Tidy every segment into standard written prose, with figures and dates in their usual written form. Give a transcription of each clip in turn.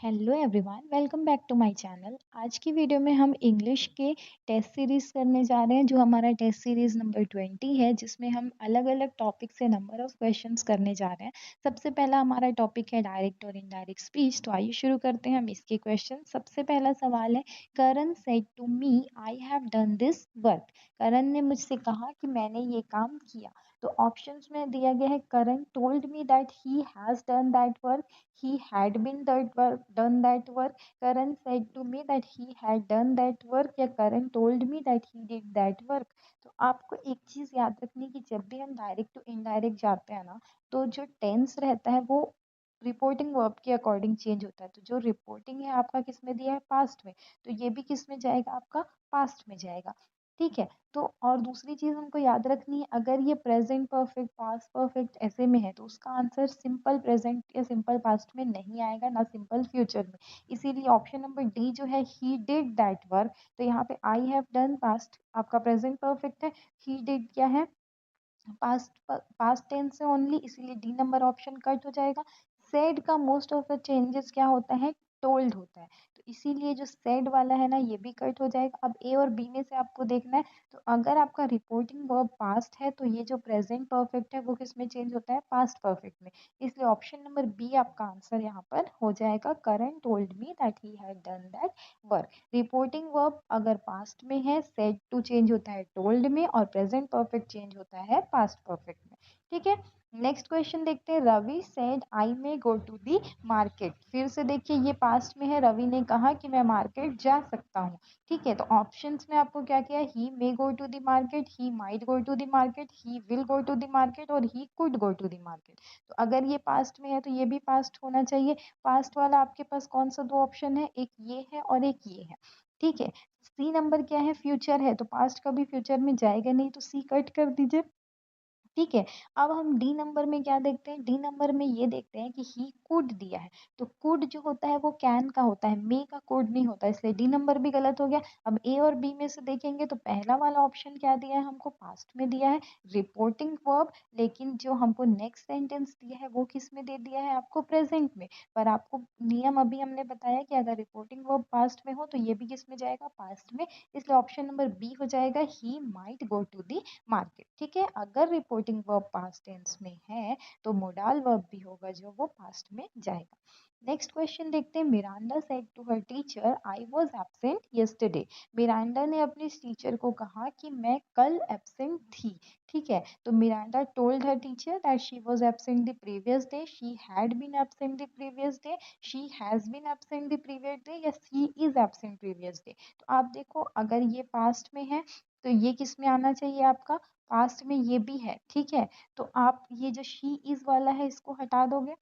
Hello everyone, welcome back to my channel. आज की video में हम इंग्लिश के टेस्ट सीरीज़ करने जा रहे हैं, जो हमारा टेस्ट सीरीज़ नंबर 20 है, जिसमें हम अलग अलग टॉपिक से नंबर ऑफ क्वेश्चंस करने जा रहे हैं। सबसे पहला हमारा टॉपिक है डायरेक्ट और इनडायरेक्ट स्पीच। तो आइए शुरू करते हैं हम इसके क्वेश्चन। सबसे पहला सवाल है, Karan said to me I have done this work. Karan ने मुझसे कहा कि मैंने ये काम किया। तो ऑप्शंस में दिया गया है, Karan told me that he has done that work, he had been done that work, Karan said to me that he had done that work, या Karan told me that he did that work। तो आपको एक चीज याद रखनी कि जब भी हम डायरेक्ट टू इनडायरेक्ट जाते हैं ना, तो जो टेंस रहता है वो रिपोर्टिंग वर्ब के अकॉर्डिंग चेंज होता है। तो जो रिपोर्टिंग है आपका किस में दिया है, पास्ट में, तो ये भी किस में जाएगा, आपका पास्ट में जाएगा। ठीक है। तो और दूसरी चीज हमको याद रखनी है, अगर ये प्रेजेंट परफेक्ट, पास्ट परफेक्ट ऐसे में है, तो उसका आंसर सिंपल प्रेजेंट या सिंपल पास्ट में नहीं आएगा, ना सिंपल फ्यूचर में। इसीलिए ऑप्शन नंबर डी जो है, ही डिड दैट वर्क, तो यहाँ पे आई हैव डन पास्ट आपका प्रेजेंट परफेक्ट है, ही डिड क्या है, पास्ट टेंस है ओनली, इसीलिए डी नंबर ऑप्शन कट हो जाएगा। सेड का मोस्ट ऑफ द चेंजेस क्या होता है, टोल्ड होता है, तो इसीलिए जो सेड वाला है ना, ये भी कट हो जाएगा। अब ए और बी में से आपको देखना है, तो अगर आपका रिपोर्टिंग वर्ब पास्ट है, तो ये जो प्रेजेंट परफेक्ट है वो किस में चेंज होता है, पास्ट परफेक्ट में। इसलिए ऑप्शन नंबर बी आपका आंसर यहाँ पर हो जाएगा, Karan told me that he had done that work. Reporting verb अगर पास्ट में है, सेड टू चेंज होता है टोल्ड में, और प्रेजेंट परफेक्ट चेंज होता है पास्ट परफेक्ट में। ठीक है। नेक्स्ट क्वेश्चन देखते हैं, Ravi said I may go to the market. फिर से देखिए, ये पास्ट में है, रवि ने कहा कि मैं मार्केट जा सकता हूँ। ठीक है। तो ऑप्शंस में आपको क्या किया, he may go to the market, he might go to the market, he will go to the market, और he could go to the market. तो अगर ये पास्ट में है, तो ये भी पास्ट होना चाहिए। पास्ट वाला आपके पास कौन सा दो ऑप्शन है, एक ये है और एक ये है। ठीक है। सी नंबर क्या है, फ्यूचर है, तो पास्ट कभी फ्यूचर में जाएगा नहीं, तो सी कट कर दीजिए। ठीक है। अब हम डी नंबर में क्या देखते हैं, डी नंबर में ये देखते हैं कि ही कुड दिया है, तो कुड जो होता है वो कैन का होता है, मे का कुड नहीं होता, इसलिए डी नंबर भी गलत हो गया। अब ए और बी में से देखेंगे, तो पहला वाला ऑप्शन क्या दिया है, हमको पास्ट में दिया है रिपोर्टिंग वर्ब, लेकिन जो हमको नेक्स्ट सेंटेंस दिया है वो किस में दे दिया है, आपको प्रेजेंट में। पर आपको नियम अभी हमने बताया कि अगर रिपोर्टिंग वर्ब पास्ट में हो, तो ये भी किस में जाएगा, पास्ट में। इसलिए ऑप्शन नंबर बी हो जाएगा, he might go to the market. ठीक है। अगर रिपोर्टिंग वर्ब पास्ट टेंस में है, तो मोडाल वर्ब भी होगा जो वो पास्ट में जाएगा। नेक्स्ट क्वेश्चन देखते हैं, Miranda said to her teacher I was absent yesterday. Miranda ने अपनी टीचर को कहा कि मैं कल एब्सेंट थी। ठीक है। तो Miranda told her teacher that she was absent the previous day, she had been absent the previous day, she has been absent the previous day, या she is absent previous day. तो आप देखो, अगर ये पास्ट में है, तो ये किस में आना चाहिए, आपका पास्ट में, ये भी है। ठीक है। तो आप ये जो शी इज वाला है, इसको हटा दोगे।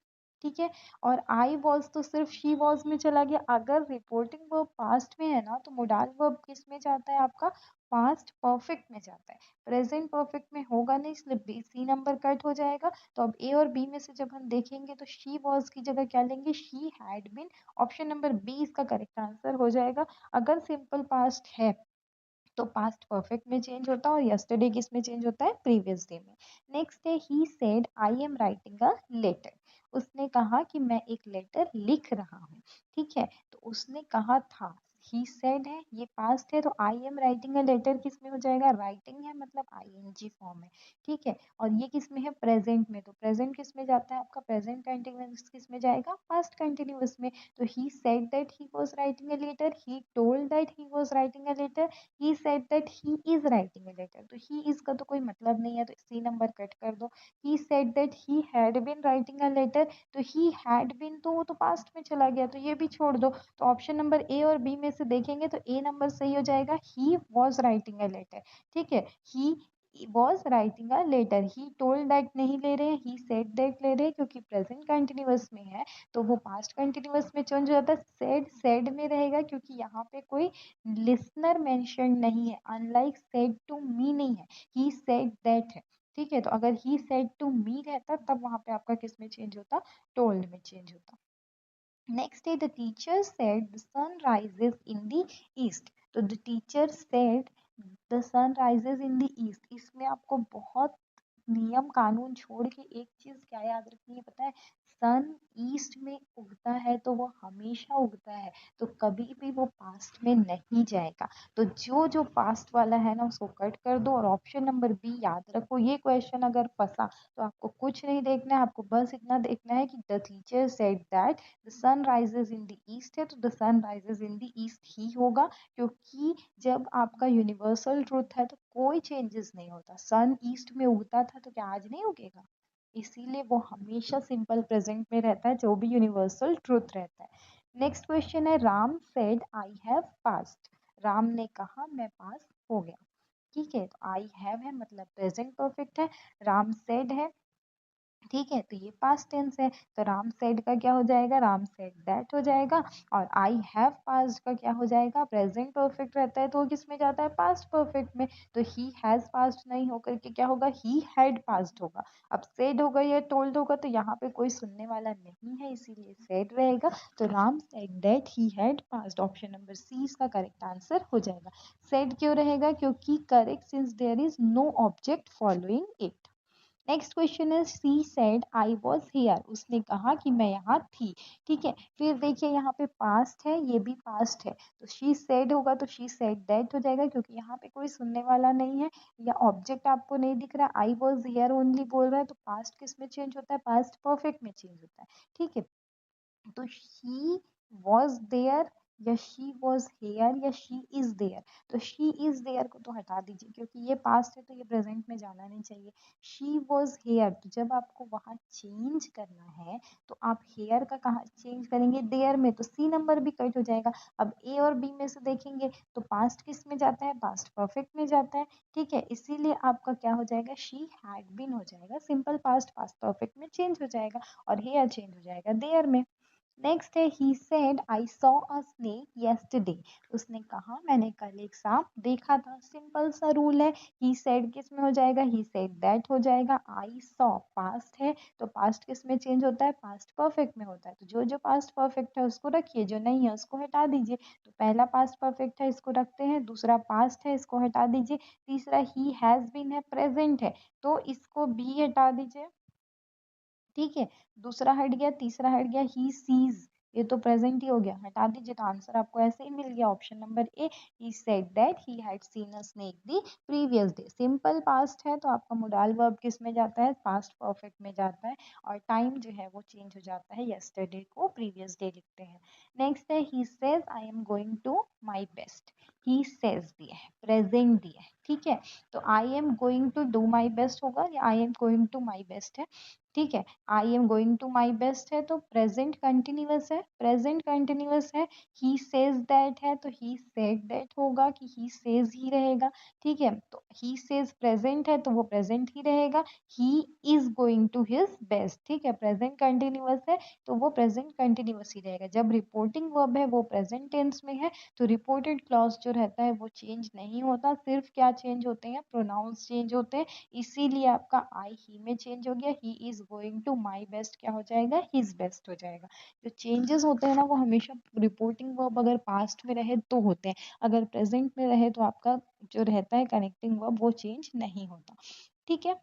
ठीक है। और आई वॉज तो सिर्फ शी वॉज में चला गया। अगर रिपोर्टिंग वर्ब पास्ट में है ना, तो मोडाल वर्ब किस में जाता है, आपका पास्ट परफेक्ट में जाता है, प्रेजेंट परफेक्ट में होगा नहीं, इसलिए बी सी नंबर कट हो जाएगा। तो अब ए और बी में से जब हम देखेंगे, तो शी वॉज की जगह क्या लेंगे, she had been. Option number B इसका करेक्ट आंसर हो जाएगा। अगर सिंपल पास्ट है, तो पास्ट परफेक्ट में चेंज होता है, और यस्टरडे किस में चेंज होता है, प्रीवियस डे में। Next day he said I am writing a letter. उसने कहा कि मैं एक लेटर लिख रहा हूँ। ठीक है। तो उसने कहा था, ही सेड है, ये पास्ट है, तो I am writing a letter किस में हो जाएगा, राइटिंग है, मतलब आईएनजी फॉर्म है। ठीक है। और ये किस में है, प्रेजेंट में, तो प्रेजेंट किस में जाता है, आपका प्रेजेंट कंटिन्यूअस किस में जाएगा, पास्ट कंटिन्यूअस में। तो he said that he was writing a letter, he told that he was writing a letter, he said that he is writing a letter. तो ही इज का तो कोई मतलब नहीं है, तो सी नंबर कट कर दो। He said that he had been writing a letter, तो ही हैड बीन तो वो तो पास्ट में चला गया, तो ये भी छोड़ दो। तो ऑप्शन नंबर ए और बी में से देखेंगे, तो ए नंबर सही हो जाएगा, he was writing a letter. ठीक है। He was writing a letter, he told that नहीं ले रहे हैं, ही सेड दैट ले रहे हैं, क्योंकि प्रेजेंट कंटिन्यूअस में है, तो वो पास्ट कंटिन्यूअस में चेंज हो जाता है, सेड में रहेगा, क्योंकि यहाँ पे कोई लिसनर मेंशन नहीं है, अनलाइक सेड टू मी नहीं है, ही सेड दैट है। ठीक है। तो अगर ही सेड टू मी रहता, तब वहां पे आपका किस में चेंज होता, टोल्ड में चेंज होता। Next day the teacher said the sun rises in the east. तो the teacher said the sun rises in the east, इसमें आपको बहुत नियम कानून छोड़ के एक चीज क्या याद रखनी है, पता है, सन ईस्ट में उगता है तो वो हमेशा उगता है, तो कभी भी वो पास्ट में नहीं जाएगा। तो जो जो पास्ट वाला है ना उसको कट कर दो, और ऑप्शन नंबर बी याद रखो। ये क्वेश्चन अगर फंसा तो आपको कुछ नहीं देखना है, आपको बस इतना देखना है कि the teacher said that the sun rises in the east है, तो the sun rises in the east ही होगा, क्योंकि जब आपका यूनिवर्सल ट्रूथ है तो कोई चेंजेस नहीं होता। सन ईस्ट में उगता था तो क्या आज नहीं उगेगा? इसीलिए वो हमेशा सिंपल प्रेजेंट में रहता है, जो भी यूनिवर्सल ट्रूथ रहता है। नेक्स्ट क्वेश्चन है, Ram said I have passed. Ram ने कहा मैं पास हो गया। ठीक है, तो आई हैव है मतलब प्रेजेंट परफेक्ट है, राम सेड है, ठीक है, तो ये पास्ट टेंस है, तो राम सेड का क्या हो जाएगा? राम सेड दैट हो जाएगा। और आई हैव पास्ड का क्या हो जाएगा? प्रेजेंट परफेक्ट रहता है तो वो किस में जाता है? पास्ट परफेक्ट में। तो ही हैज पास्ड नहीं होकर के क्या होगा? ही हैड पास्ड होगा। अब सेड होगा या टोल्ड होगा, तो यहाँ पे कोई सुनने वाला नहीं है, इसीलिए सेड रहेगा। तो Ram said that he had passed, option number C इसका करेक्ट आंसर हो जाएगा। सेड क्यों रहेगा? क्योंकि correct since there is no object following it. Next question है, she said I was here. उसने कहा कि मैं यहाँ थी। ठीक है, फिर देखिए यहाँ पे पास्ट है, ये भी पास्ट है, तो शी सेड होगा तो शी सेड दैट हो जाएगा, क्योंकि यहाँ पे कोई सुनने वाला नहीं है या ऑब्जेक्ट आपको नहीं दिख रहा। आई वॉज हियर ओनली बोल रहा है, तो पास्ट किस में चेंज होता है? पास्ट परफेक्ट में चेंज होता है। ठीक है, तो शी वॉज देयर या शी वॉज हेयर या शी इज देयर। तो शी इज देयर को तो हटा दीजिए, क्योंकि ये पास्ट है तो ये प्रेजेंट में जाना नहीं चाहिए। शी वॉज हेयर, तो जब आपको वहां चेंज करना है तो आप हेयर का कहाँ चेंज करेंगे? देयर में, तो सी नंबर भी कट हो जाएगा। अब ए और बी में से देखेंगे तो पास्ट किस में जाता है? पास्ट परफेक्ट में जाता है। ठीक है, इसीलिए आपका क्या हो जाएगा? शी हैड बीन हो जाएगा, सिंपल पास्ट पास्ट परफेक्ट में चेंज हो जाएगा, और हेयर चेंज हो जाएगा देयर में। नेक्स्ट है, ही said I saw a snake yesterday. उसने कहा मैंने कल एक सांप देखा था। सिंपल सा रूल है, ही सेड किस में हो जाएगा? ही सेड दैट हो जाएगा। आई सॉ पास्ट है, तो पास्ट किस में चेंज होता है? पास्ट परफेक्ट में होता है, तो जो जो पास्ट परफेक्ट है उसको रखिए, जो नहीं है उसको हटा दीजिए। तो पहला पास्ट परफेक्ट है, इसको रखते हैं, दूसरा पास्ट है, इसको हटा दीजिए, तीसरा ही हैज बीन है, प्रेजेंट है, तो इसको भी हटा दीजिए। ठीक है, दूसरा हट गया, तीसरा हट गया, ही सीज, ये तो प्रेजेंट ही हो गया, हटा दीजिए, तो आंसर आपको ऐसे ही मिल गया, option number A. He said that he had seen a snake the previous day. Simple past है तो आपका मोडाल वर्ब किस में जाता है? पास्ट परफेक्ट में जाता है, और टाइम जो है वो चेंज हो जाता है, यस्टरडे को प्रीवियस डे लिखते हैं। नेक्स्ट है, he says I am going to my best. He says दिया है, प्रेजेंट दिया है, ठीक है, तो I am going to do my best होगा या I am going to my best है? ठीक है, I am going to my best है तो प्रेजेंट कंटिन्यूअस है, प्रेजेंट कंटिन्यूअस है। ही सेज दैट है तो ही सेड दैट होगा कि ही सेज ही रहेगा। ठीक है, तो ही सेज प्रेजेंट है तो वो प्रेजेंट ही रहेगा। He is going to his best, ठीक है, प्रेजेंट कंटिन्यूअस है तो वो प्रेजेंट कंटिन्यूअस ही रहेगा। जब रिपोर्टिंग वर्ब है वो प्रेजेंट टेंस में है, तो रिपोर्टेड क्लॉज जो रहता है वो चेंज नहीं होता, सिर्फ क्या चेंज होते हैं? प्रोनाउंस चेंज होते हैं। इसीलिए आपका आई ही में चेंज हो गया, he is going to my best क्या हो जाएगा? हिज बेस्ट हो जाएगा। जो चेंजेस होते हैं ना वो हमेशा रिपोर्टिंग वर्ब अगर पास्ट में रहे तो होते हैं, अगर प्रेजेंट में रहे तो आपका जो रहता है कनेक्टिंग वर्ब वो चेंज नहीं होता। ठीक है,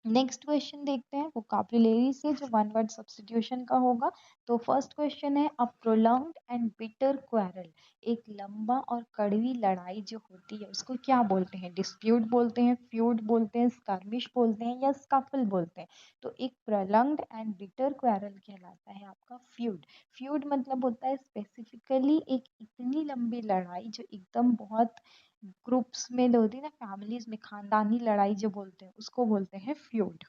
नेक्स्ट क्वेश्चन देखते हैं वोकाबुलरी से, जो वन वर्ड सब्स्टिट्यूशन का होगा। तो फर्स्ट क्वेश्चन है, अ प्रोलॉन्ग्ड एंड बिटर क्वेरल। एक लंबा और कड़वी लड़ाई जो होती है उसको क्या बोलते हैं? डिस्प्यूट बोलते हैं, फ्यूड बोलते हैं, स्कर्मिश बोलते हैं, या स्कफल बोलते हैं? तो एक प्रोलॉन्ग्ड एंड बिटर क्वेरल कहलाता है आपका फ्यूड। फ्यूड मतलब होता है स्पेसिफिकली एक इतनी लंबी लड़ाई जो एकदम बहुत ग्रुप्स में होती है ना, फैमिलीज में खानदानी लड़ाई जो बोलते हैं उसको बोलते हैं फ्यूड।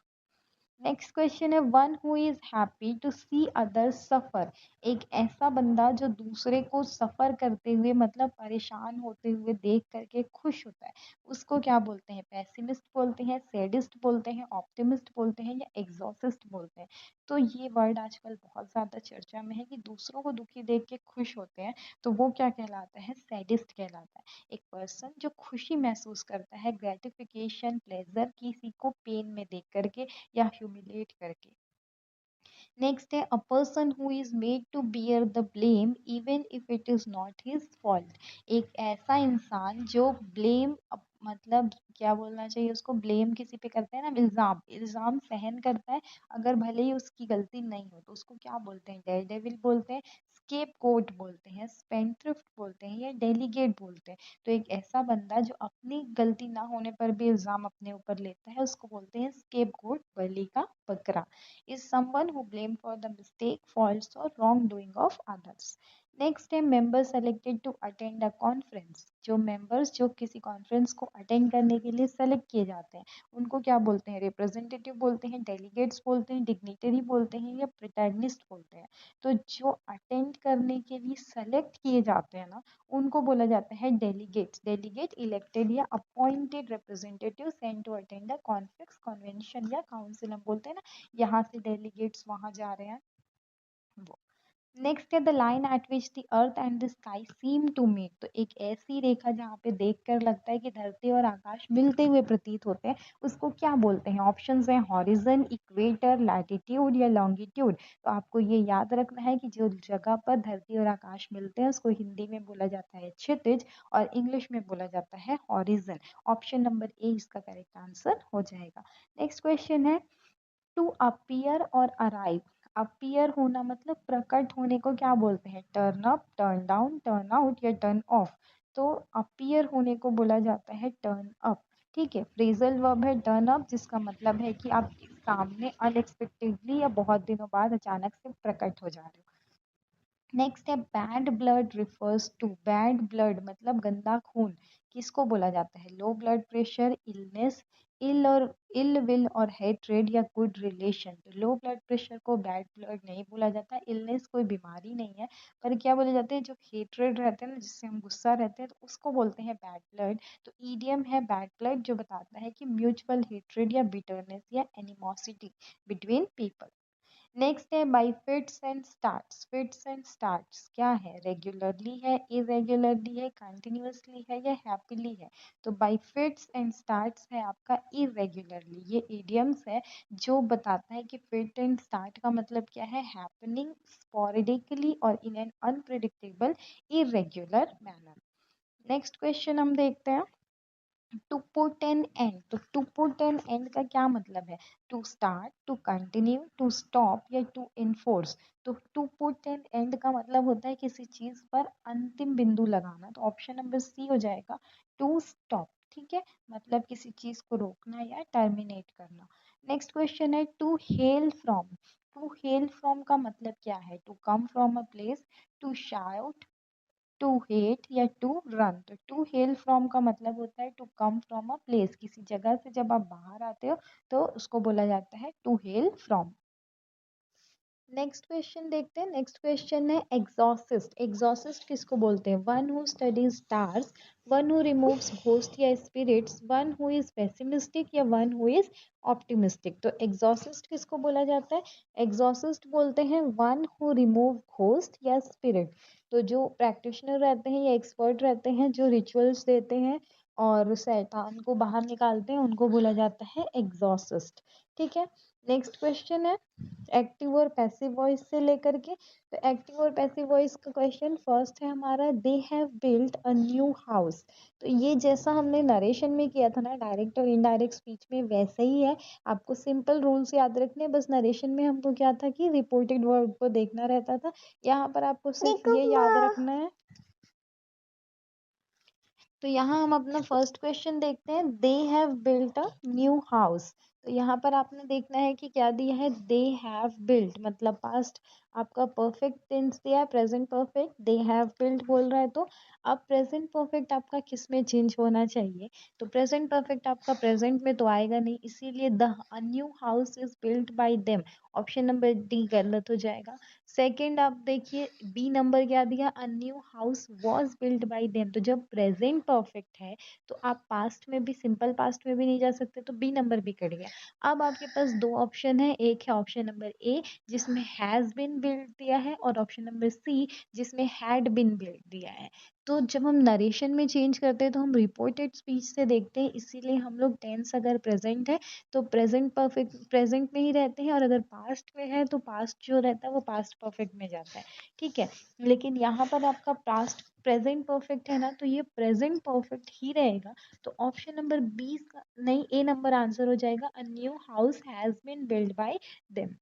नेक्स्ट क्वेश्चन है, one who is happy to see others suffer. एक ऐसा बंदा जो दूसरे को सफर करते हुए मतलब परेशान होते हुए देख करके खुश होता है, उसको क्या बोलते हैं? पेसिमिस्ट बोलते हैं, सैडिस्ट बोलते हैं, ऑप्टिमिस्ट बोलते हैं, या एग्जॉसिस्ट बोलते हैं? तो ये वर्ड आजकल बहुत ज्यादा चर्चा में है कि दूसरों को दुखी देख के खुश होते हैं, तो वो क्या कहलाता है? सैडिस्ट कहलाता है। एक पर्सन जो खुशी महसूस करता है, ग्रेटिफिकेशन, प्लेजर, किसी को पेन में देख करके या ह्यूमिलेट करके। नेक्स्ट है, a person who is made to bear the blame even if it is not his fault. एक ऐसा इंसान जो ब्लेम मतलब क्या बोलना चाहिए उसको, ब्लेम किसी पे करते हैं ना, इल्जाम, इल्जाम सहन करता है अगर भले ही उसकी गलती नहीं हो, तो उसको क्या बोलते हैं, डेयर डेविल बोलते हैं, स्केपगोट बोलते हैं, स्पेंड्थ्रिफ्ट बोलते हैं या डेलीगेट बोलते हैं। तो एक ऐसा बंदा जो अपनी गलती ना होने पर भी इल्जाम अपने ऊपर लेता है उसको बोलते हैं स्केपगोट, बलि का बकरा। Is someone who blame for the mistake, faults और wrong doing of others. Next है member selected to attend a conference. जो मेंबर्स जो किसी कॉन्फ्रेंस को अटेंड करने के लिए सेलेक्ट किए जाते हैं उनको क्या बोलते हैं, रिप्रेजेंटेटिव बोलते हैं, डेलीगेट्स बोलते हैं, डिग्निटरी बोलते हैं या प्रोटैगनिस्ट बोलते हैं। तो जो अटेंड करने के लिए सेलेक्ट किए जाते हैं ना उनको बोला जाता है डेलीगेट्स। डेलीगेट इलेक्टेड या appointed representative sent to attend the conference, convention या काउंसिल, हम बोलते हैं ना यहाँ से डेलीगेट्स वहां जा रहे हैं वो। नेक्स्ट है the line at which the earth and the sky seem to meet. तो एक ऐसी रेखा जहाँ पे देखकर लगता है कि धरती और आकाश मिलते हुए प्रतीत होते हैं, उसको क्या बोलते हैं। ऑप्शंस हैं हॉरिजन, इक्वेटर, लैटिट्यूड या लॉन्गिट्यूड। तो आपको ये याद रखना है कि जो जगह पर धरती और आकाश मिलते हैं उसको हिंदी में बोला जाता है क्षितिज और इंग्लिश में बोला जाता है हॉरिजन। ऑप्शन नंबर ए इसका करेक्ट आंसर हो जाएगा। नेक्स्ट क्वेश्चन है टू अपीयर और अराइव। अपीयर होना मतलब प्रकट होने को क्या बोलते हैं, turn up, turn down, turn out या टर्न ऑफ। तो अपीयर होने को बोला जाता है टर्न अप। ठीक है, फ्रेजल वर्ब है टर्न अप जिसका मतलब है कि आप सामने अनएक्सपेक्टेडली या बहुत दिनों बाद अचानक से प्रकट हो जा रहे हो। नेक्स्ट है bad blood refers to. Bad blood मतलब गंदा खून किसको बोला जाता है, low blood pressure, illness, ill will और हेट्रेड या गुड रिलेशन। तो लो ब्लड प्रेशर को बैड ब्लड नहीं बोला जाता, इलनेस कोई बीमारी नहीं है, पर क्या बोले जाते हैं जो हेट्रेड रहते हैं ना जिससे हम गुस्सा रहते हैं तो उसको बोलते हैं बैड ब्लड। तो ईडियम है बैड ब्लड जो बताता है कि म्यूचुअल हेट्रेड या बिटरनेस या एनिमोसिटी बिटवीन पीपल। नेक्स्ट है by fits and starts. Fits and starts क्या है, रेगुलरली है, इरेगुलरली है, कंटिन्यूअसली है या हैप्पीली है। तो बाई फिट्स एंड स्टार्ट्स है आपका इरेगुलरली। ये इडियम्स है जो बताता है कि फिट एंड स्टार्ट का मतलब क्या है, हैपनिंग स्पॉरेडिकली और in an unpredictable irregular manner. Next question हम देखते हैं टू पुट एन एंड। तो टू पुट एन एंड का क्या मतलब है, to start, to continue, to stop या टू इन्फोर्स। तो टू पुट एन एंड का मतलब होता है किसी चीज पर अंतिम बिंदु लगाना। तो ऑप्शन नंबर सी हो जाएगा टू स्टॉप। ठीक है, मतलब किसी चीज को रोकना या टर्मिनेट करना। नेक्स्ट क्वेश्चन है to hello from. To hello from का मतलब क्या है, to come from a place, to shout, to hate या टू रन। तो टू हेल फ्रॉम का मतलब होता है to come from a place, किसी जगह से जब आप बाहर आते हो तो उसको बोला जाता है to hello from. Next question देखते हैं। नेक्स्ट क्वेश्चन है एग्जॉसिस्ट। एग्जॉसिस्ट किसको बोलते हैं, one who studies stars, one who removes ghost या spirits, one who is pessimistic या वन हु इज ऑप्टिमिस्टिक। तो एग्जॉसिस्ट किसको बोला जाता है, एग्जॉसिस्ट बोलते हैं वन हु रिमूव घोस्ट या स्पिरिट। तो जो प्रैक्टिशनर रहते हैं या एक्सपर्ट रहते हैं जो रिचुअल्स देते हैं और शैतान को बाहर निकालते हैं उनको बोला जाता है एग्जॉसिस्ट। ठीक है, नेक्स्ट क्वेश्चन है एक्टिव और पैसिव वॉइस से लेकर के। तो एक्टिव और पैसिव वॉइस का क्वेश्चन फर्स्ट है हमारा, they have built a new house. तो ये जैसा हमने नरेशन में किया था ना डायरेक्ट और इनडायरेक्ट स्पीच में वैसे ही है। आपको सिंपल रूल्स याद रखने, बस नरेशन में हमको क्या था कि रिपोर्टेड वर्ड को देखना रहता था, यहाँ पर आपको सिर्फ ये याद रखना है। तो यहाँ हम अपना फर्स्ट क्वेश्चन देखते हैं, they have built a new house. तो यहाँ पर आपने देखना है कि क्या दिया है, दे हैव बिल्ट मतलब पास्ट आपका परफेक्ट टेंस दिया है, present perfect, they have built बोल रहा है। तो अब प्रेजेंट परफेक्ट आपका किस में चेंज होना चाहिए, तो प्रेजेंट परफेक्ट आपका प्रेजेंट में तो आएगा नहीं, इसीलिए the new house is built by them. Option number D गलत हो जाएगा। सेकंड आप देखिए बी नंबर क्या दिया, अ new house was built by them. तो जब प्रेजेंट परफेक्ट है तो आप पास्ट में भी, सिंपल पास्ट में भी नहीं जा सकते, तो बी नंबर भी कट गया। अब आपके पास दो ऑप्शन है, एक है ऑप्शन नंबर ए जिसमें हैज बिन बिल्ट दिया है और ऑप्शन नंबर सी जिसमें हैड बिन बिल्ट दिया है। तो जब हम नरेशन में चेंज करते हैं तो हम रिपोर्टेड स्पीच से देखते हैं, इसीलिए हम लोग टेंस अगर प्रेजेंट है तो प्रेजेंट परफेक्ट प्रेजेंट में ही रहते हैं, और अगर पास्ट में है तो पास्ट जो रहता है वो पास्ट परफेक्ट में जाता है। ठीक है, लेकिन यहाँ पर आपका पास्ट प्रेजेंट परफेक्ट है ना, तो ये प्रेजेंट परफेक्ट ही रहेगा। तो ऑप्शन नंबर बी का नहीं, ए नंबर आंसर हो जाएगा, a new house has been build by them.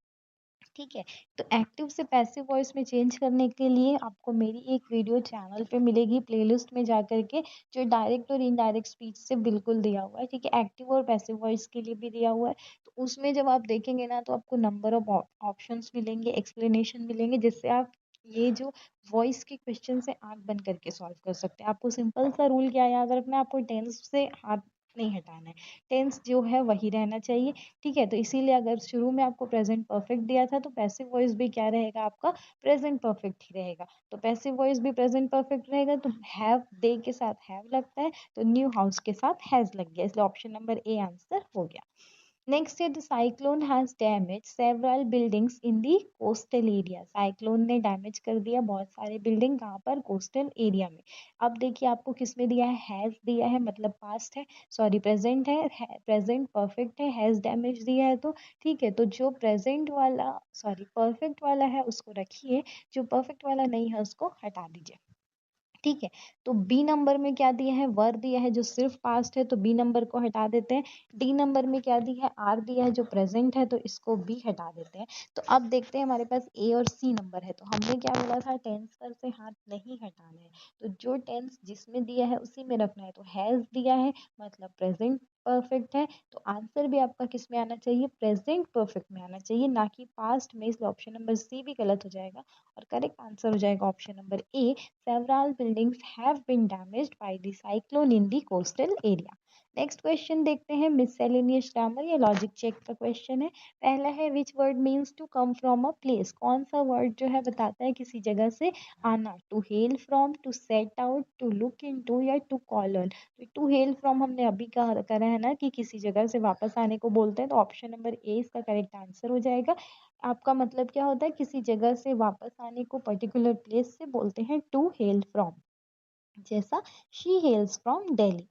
ठीक है, तो एक्टिव से पैसिव वॉइस में चेंज करने के लिए आपको मेरी एक वीडियो चैनल पे मिलेगी प्लेलिस्ट में जा करके, जो डायरेक्ट और इनडायरेक्ट स्पीच से बिल्कुल दिया हुआ है। ठीक है, एक्टिव और पैसिव वॉइस के लिए भी दिया हुआ है। तो उसमें जब आप देखेंगे ना, तो आपको नंबर ऑफ ऑप्शंस मिलेंगे, एक्सप्लेनेशन मिलेंगे, जिससे आप ये जो वॉइस के क्वेश्चन से आंख बंद करके सॉल्व कर सकते हैं। आपको सिंपल सा रूल क्या याद रखना है, आपको टेंस से हाथ नहीं हटाना है, टेंस जो है वही रहना चाहिए। ठीक है, तो इसीलिए अगर शुरू में आपको प्रेजेंट परफेक्ट दिया था तो पैसिव वॉइस भी क्या रहेगा आपका, प्रेजेंट परफेक्ट ही रहेगा। तो पैसिव वॉइस भी प्रेजेंट परफेक्ट रहेगा, तो हैव दे के साथ हैव लगता है, तो न्यू हाउस के साथ हैज लग गया, इसलिए ऑप्शन नंबर ए आंसर हो गया। नेक्स्ट है, the cyclone has damage several buildings in the coastal area. Cyclone ने डैमेज कर दिया बहुत सारे बिल्डिंग, कहाँ पर, कोस्टल एरिया में। अब देखिए आपको किस में दिया है, हैज दिया है, मतलब पास्ट है, सॉरी प्रेजेंट है, प्रेजेंट परफेक्ट है, हैज डैमेज दिया है। तो ठीक है, तो जो प्रेजेंट वाला सॉरी परफेक्ट वाला है उसको रखिए, जो परफेक्ट वाला नहीं है उसको हटा दीजिए। ठीक है, तो बी नंबर में क्या दिया है, वर दिया है जो सिर्फ पास्ट है, तो बी नंबर को हटा देते हैं। डी नंबर में क्या दिया है, आर दिया है जो प्रेजेंट है, तो इसको भी हटा देते हैं। तो अब देखते हैं हमारे पास ए और सी नंबर है, तो हमने क्या बोला था, टेंस पर से हाथ नहीं हटाना है, तो जो टेंस जिसमें दिया है उसी में रखना है। तो हैज दिया है मतलब प्रेजेंट परफेक्ट है, तो आंसर भी आपका किस में आना चाहिए, प्रेजेंट परफेक्ट में आना चाहिए, ना कि पास्ट में, इसलिए ऑप्शन नंबर सी भी गलत हो जाएगा, और करेक्ट आंसर हो जाएगा option number A, several buildings have been damaged by the cyclone in the coastal area. Next question देखते हैं, मिससेलेनियस ग्रामर या लॉजिक चेक का क्वेश्चन है। पहला है, which word means to come from a place. कौन सा वर्ड जो है बताता है किसी जगह से आना, to hello from, to set out, to look into, या टू कॉल ऑन। तो टू हेल फ्रॉम हमने अभी करा है ना, कि किसी जगह से वापस आने को बोलते हैं, तो ऑप्शन नंबर ए इसका करेक्ट आंसर हो जाएगा। आपका मतलब क्या होता है, किसी जगह से वापस आने को पर्टिकुलर प्लेस से बोलते हैं टू हेल फ्रॉम, जैसा she हेल्स from Delhi.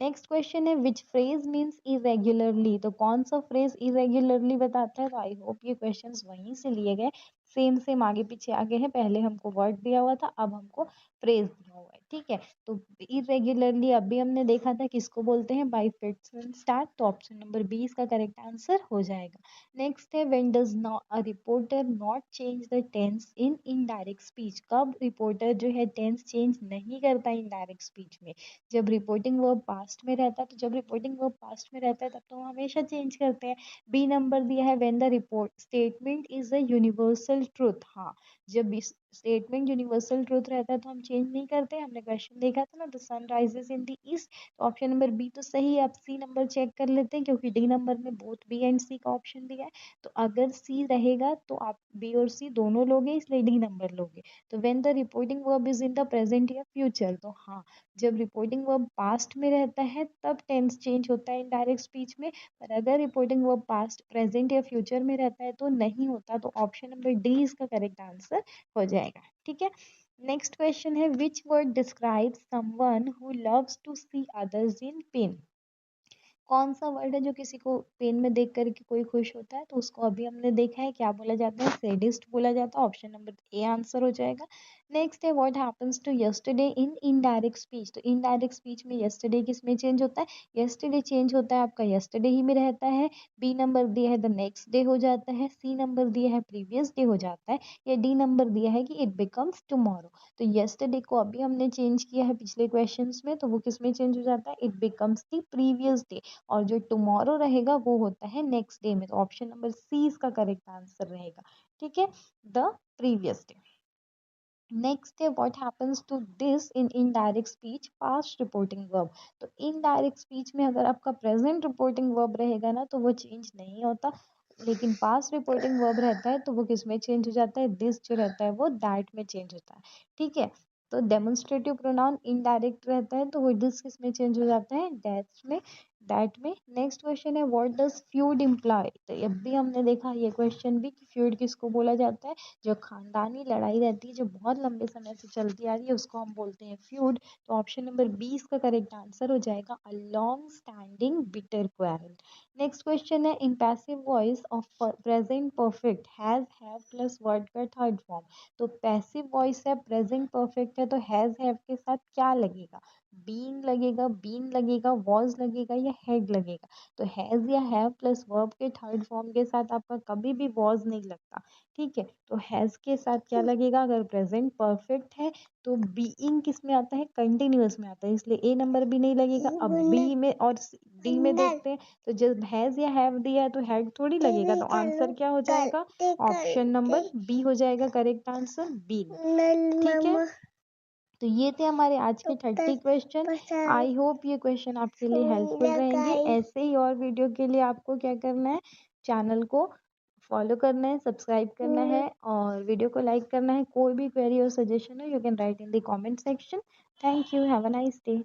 Next question है, विच फ्रेज मीन्स इरेग्युलरली। तो कौन सा फ्रेज इरेग्युलरली बताता है, तो आई होप ये क्वेश्चंस वहीं से लिए गए, सेम सेम आगे पीछे आगे हैं, पहले हमको वर्ड दिया हुआ था, अब हमको फ्रेज दिया हुआ है। ठीक है, तो इरेग्युलरली अभी हमने देखा था किसको बोलते हैं, बाई फिट्स एंड स्टार्ट, तो ऑप्शन नंबर बी इसका करेक्ट आंसर हो जाएगा। नेक्स्ट है, when does not a reporter not change the tense in indirect speech. कब रिपोर्टर जो है टेंस चेंज नहीं करता इनडायरेक्ट स्पीच में, जब रिपोर्टिंग वर्ब पास्ट में रहता है। तो जब रिपोर्टिंग वर्ब पास्ट में रहता है तब तो हम हमेशा चेंज करते हैं। बी नंबर दिया है, when the report statement is a universal truth. हाँ, जब स्टेटमेंट यूनिवर्सल ट्रूथ रहता है तो हम चेंज नहीं करते। हमने क्वेश्चन देखा था ना, the sun rises in the east, तो ऑप्शन नंबर बी तो सही है। आप सी नंबर चेक कर लेते हैं, क्योंकि डी नंबर में बोथ बी एंड सी का ऑप्शन दिया है, तो अगर सी रहेगा तो आप बी और सी दोनों लोगे, इसलिए डी नंबर लोगे। तो when the reporting verb is in the present या फ्यूचर, तो हाँ, जब रिपोर्टिंग वर्ब पास्ट में रहता है तब टेंस चेंज होता है इनडायरेक्ट स्पीच में, पर अगर रिपोर्टिंग वर्ब पास्ट प्रेजेंट या फ्यूचर में रहता है तो नहीं होता। तो ऑप्शन नंबर डी इसका करेक्ट आंसर हो जाएगा। ठीक है, नेक्स्ट क्वेश्चन है, which word describes someone who loves to see others in pain. कौन सा वर्ड है जो किसी को पेन में देख करके कोई खुश होता है, तो उसको अभी हमने देखा है क्या बोला जाता है, सैडिस्ट बोला जाता है, ऑप्शन नंबर ए आंसर हो जाएगा। नेक्स्ट है, what happens to yesterday in indirect speech. तो इनडायरेक्ट स्पीच में यस्टरडे किस में चेंज होता है, यस्टरडे चेंज होता है आपका यस्टरडे ही में रहता है। बी नंबर दिया है द नेक्स्ट डे हो जाता है, सी नंबर दिया है प्रीवियस डे हो जाता है, या डी नंबर दिया है कि इट बिकम्स टुमारो। तो यस्टरडे को अभी हमने चेंज किया है पिछले क्वेश्चंस में, तो वो किस में चेंज हो जाता है, it becomes the previous day, और जो टुमारो रहेगा वो होता है नेक्स्ट डे में, तो ऑप्शन नंबर सी इसका करेक्ट आंसर रहेगा। ठीक है, द प्रीवियस डे। नेक्स्ट है, what happens to this in indirect speech past reporting verb. तो इनडायरेक्ट स्पीच में अगर आपका प्रेजेंट रिपोर्टिंग वर्ब रहेगा ना तो वो चेंज नहीं होता, लेकिन पास्ट रिपोर्टिंग वर्ब रहता है तो वो किस में चेंज हो जाता है, दिस जो रहता है वो दैट में चेंज होता है। ठीक है, तो डेमोन्स्ट्रेटिव प्रोनाउन इनडायरेक्ट रहता है तो वो दिस किस में चेंज हो जाता है, दैट्स में। दैट में। नेक्स्ट क्वेश्चन है व्हाट डज फ्यूड इम्प्लाई। तो अब भी हमने देखा ये क्वेश्चन भी कि फ्यूड किसको बोला जाता है, जो खानदानी लड़ाई रहती है जो बहुत लंबे समय से चलती आ रही है उसको हम बोलते हैं फ्यूड। तो ऑप्शन नंबर 20 का करेक्ट आंसर हो जाएगा a long standing bitter quarrel. Next question है in passive voice of present perfect have plus word का थर्ड फॉर्म। तो पैसिव वॉइस है, प्रेजेंट परफेक्ट है, तो हैव के साथ क्या लगेगा, बीइंग लगेगा, बीन लगेगा, वॉज लगेगा या हैड लगेगा। तो हैज या हैव प्लस वर्ब के थर्ड फॉर्म के साथ आपका कभी भी वॉज नहीं लगता। ठीक है, तो हैज के साथ क्या लगेगा, अगर प्रेजेंट परफेक्ट है तो बीइंग किस में आता है, कंटिन्यूअस में आता है, इसलिए ए नंबर भी नहीं लगेगा। अब बी में और डी में देखते हैं, तो जब हैज या हैव दिया है तो हैड थोड़ी लगेगा, तो आंसर क्या हो जाएगा, ऑप्शन नंबर बी हो जाएगा करेक्ट आंसर, बी। ठीक है, तो ये थे हमारे आज के 30 क्वेश्चन। आई होप ये क्वेश्चन आपके लिए हेल्पफुल रहेंगे। ऐसे ही और वीडियो के लिए आपको क्या करना है, चैनल को फॉलो करना है, सब्सक्राइब करना है और वीडियो को लाइक करना है। कोई भी क्वेरी और सजेशन हो you can write in the comment section. Thank you, have a nice day.